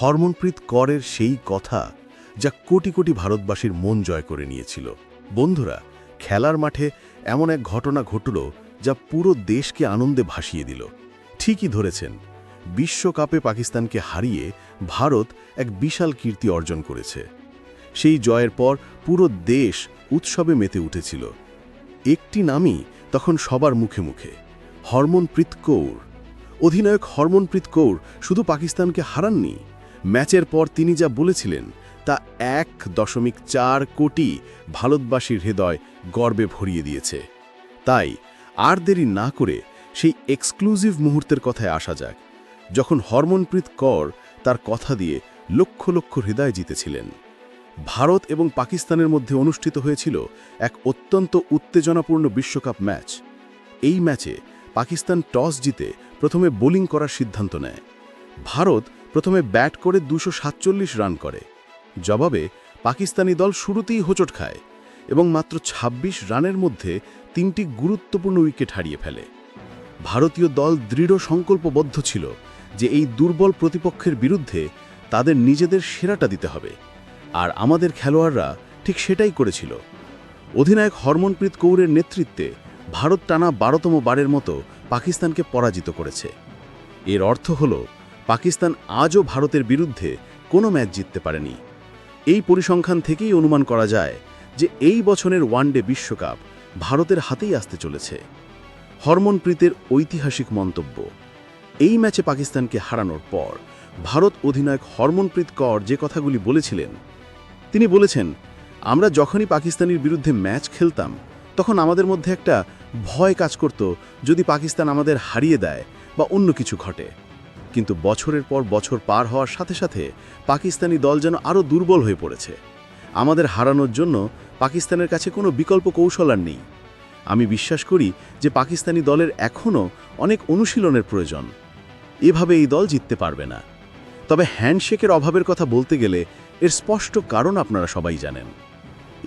হরমনপ্রীত কৌরের সেই কথা যা কোটি কোটি ভারতবাসীর মন জয় করে নিয়েছিল। বন্ধুরা, খেলার মাঠে এমন এক ঘটনা ঘটল যা পুরো দেশকে আনন্দে ভাসিয়ে দিল। ঠিকই ধরেছেন, বিশ্বকাপে পাকিস্তানকে হারিয়ে ভারত এক বিশাল কীর্তি অর্জন করেছে। সেই জয়ের পর পুরো দেশ উৎসবে মেতে উঠেছিল। একটি নামই তখন সবার মুখে মুখে, হরমনপ্রীত কৌর। অধিনায়ক হরমনপ্রীত কৌর শুধু পাকিস্তানকে হারাননি, ম্যাচের পর তিনি যা বলেছিলেন তা 1.4 কোটি ভারতবাসীর হৃদয় গর্বে ভরিয়ে দিয়েছে। তাই আর দেরি না করে সেই এক্সক্লুসিভ মুহূর্তের কথায় আসা যাক, যখন হরমনপ্রীত কৌর তার কথা দিয়ে লক্ষ লক্ষ হৃদয় জিতেছিলেন। ভারত এবং পাকিস্তানের মধ্যে অনুষ্ঠিত হয়েছিল এক অত্যন্ত উত্তেজনাপূর্ণ বিশ্বকাপ ম্যাচ। এই ম্যাচে পাকিস্তান টস জিতে প্রথমে বোলিং করার সিদ্ধান্ত নেয়। ভারত প্রথমে ব্যাট করে 247 রান করে। জবাবে পাকিস্তানি দল শুরুতেই হোঁচট খায় এবং মাত্র 26 রানের মধ্যে 3টি গুরুত্বপূর্ণ উইকেট হারিয়ে ফেলে। ভারতীয় দল দৃঢ় সংকল্পবদ্ধ ছিল যে এই দুর্বল প্রতিপক্ষের বিরুদ্ধে তাদের নিজেদের সেরাটা দিতে হবে, আর আমাদের খেলোয়াড়রা ঠিক সেটাই করেছিল। অধিনায়ক হরমনপ্রীত কৌরের নেতৃত্বে ভারত টানা 12তম বারের মতো পাকিস্তানকে পরাজিত করেছে। এর অর্থ হল পাকিস্তান আজও ভারতের বিরুদ্ধে কোনো ম্যাচ জিততে পারেনি। এই পরিসংখ্যান থেকেই অনুমান করা যায় যে এই বছরের ওয়ানডে বিশ্বকাপ ভারতের হাতেই আসতে চলেছে। হরমনপ্রীতের ঐতিহাসিক মন্তব্য। এই ম্যাচে পাকিস্তানকে হারানোর পর ভারত অধিনায়ক হরমনপ্রীত কৌর যে কথাগুলি বলেছিলেন, তিনি বলেছেন, আমরা যখনই পাকিস্তানের বিরুদ্ধে ম্যাচ খেলতাম তখন আমাদের মধ্যে একটা ভয় কাজ করত যদি পাকিস্তান আমাদের হারিয়ে দেয় বা অন্য কিছু ঘটে। কিন্তু বছরের পর বছর পার হওয়ার সাথে সাথে পাকিস্তানি দল যেন আরও দুর্বল হয়ে পড়েছে। আমাদের হারানোর জন্য পাকিস্তানের কাছে কোনো বিকল্প কৌশল আর নেই। আমি বিশ্বাস করি যে পাকিস্তানি দলের এখনও অনেক অনুশীলনের প্রয়োজন। এভাবে এই দল জিততে পারবে না। তবে হ্যান্ডশেকের অভাবের কথা বলতে গেলে এর স্পষ্ট কারণ আপনারা সবাই জানেন।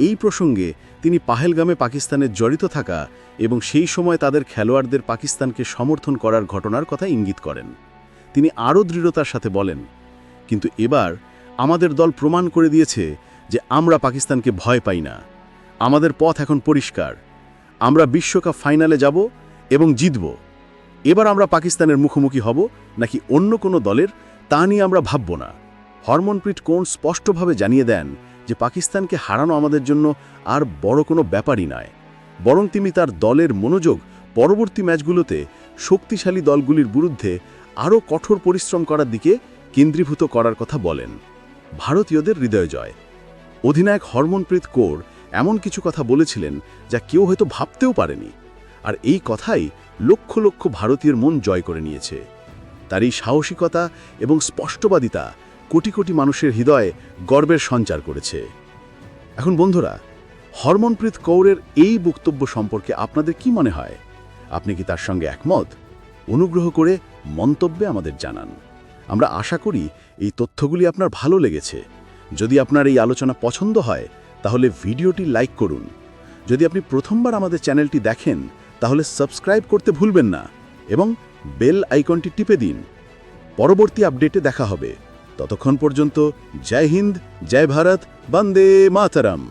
এই প্রসঙ্গে তিনি পাহেলগামে পাকিস্তানের জড়িত থাকা এবং সেই সময় তাদের খেলোয়াড়দের পাকিস্তানকে সমর্থন করার ঘটনার কথা ইঙ্গিত করেন। তিনি আরও দৃঢ়তার সাথে বলেন, কিন্তু এবার আমাদের দল প্রমাণ করে দিয়েছে যে আমরা পাকিস্তানকে ভয় পাই না। আমাদের পথ এখন পরিষ্কার। আমরা বিশ্বকাপ ফাইনালে যাব এবং জিতব। এবার আমরা পাকিস্তানের মুখোমুখি হব নাকি অন্য কোনো দলের, তা নিয়ে আমরা ভাবব না। হরমনপ্রীত কৌর স্পষ্টভাবে জানিয়ে দেন যে পাকিস্তানকে হারানো আমাদের জন্য আর বড় কোনো ব্যাপারই নয়, বরং তিনি তার দলের মনোযোগ পরবর্তী ম্যাচগুলোতে শক্তিশালী দলগুলির বিরুদ্ধে আরও কঠোর পরিশ্রম করার দিকে কেন্দ্রীভূত করার কথা বলেন। ভারতীয়দের হৃদয় জয়। অধিনায়ক হরমনপ্রীত কৌর এমন কিছু কথা বলেছিলেন যা কেউ হয়তো ভাবতেও পারেনি, আর এই কথাই লক্ষ লক্ষ ভারতীয়ের মন জয় করে নিয়েছে। তার এই সাহসিকতা এবং স্পষ্টবাদিতা কোটি কোটি মানুষের হৃদয়ে গর্বের সঞ্চার করেছে। এখন বন্ধুরা, হরমনপ্রীত কৌরের এই বক্তব্য সম্পর্কে আপনাদের কি মনে হয়? আপনি কি তার সঙ্গে একমত? অনুগ্রহ করে মন্তব্যে আমাদের জানান। আমরা আশা করি এই তথ্যগুলি আপনার ভালো লেগেছে। যদি আপনার এই আলোচনা পছন্দ হয় তাহলে ভিডিওটি লাইক করুন। যদি আপনি প্রথমবার আমাদের চ্যানেলটি দেখেন তাহলে সাবস্ক্রাইব করতে ভুলবেন না এবং বেল আইকনটি টিপে দিন। পরবর্তী আপডেটে দেখা হবে। ততক্ষণ পর্যন্ত জয় হিন্দ, জয় ভারত, বন্দে মাতরম।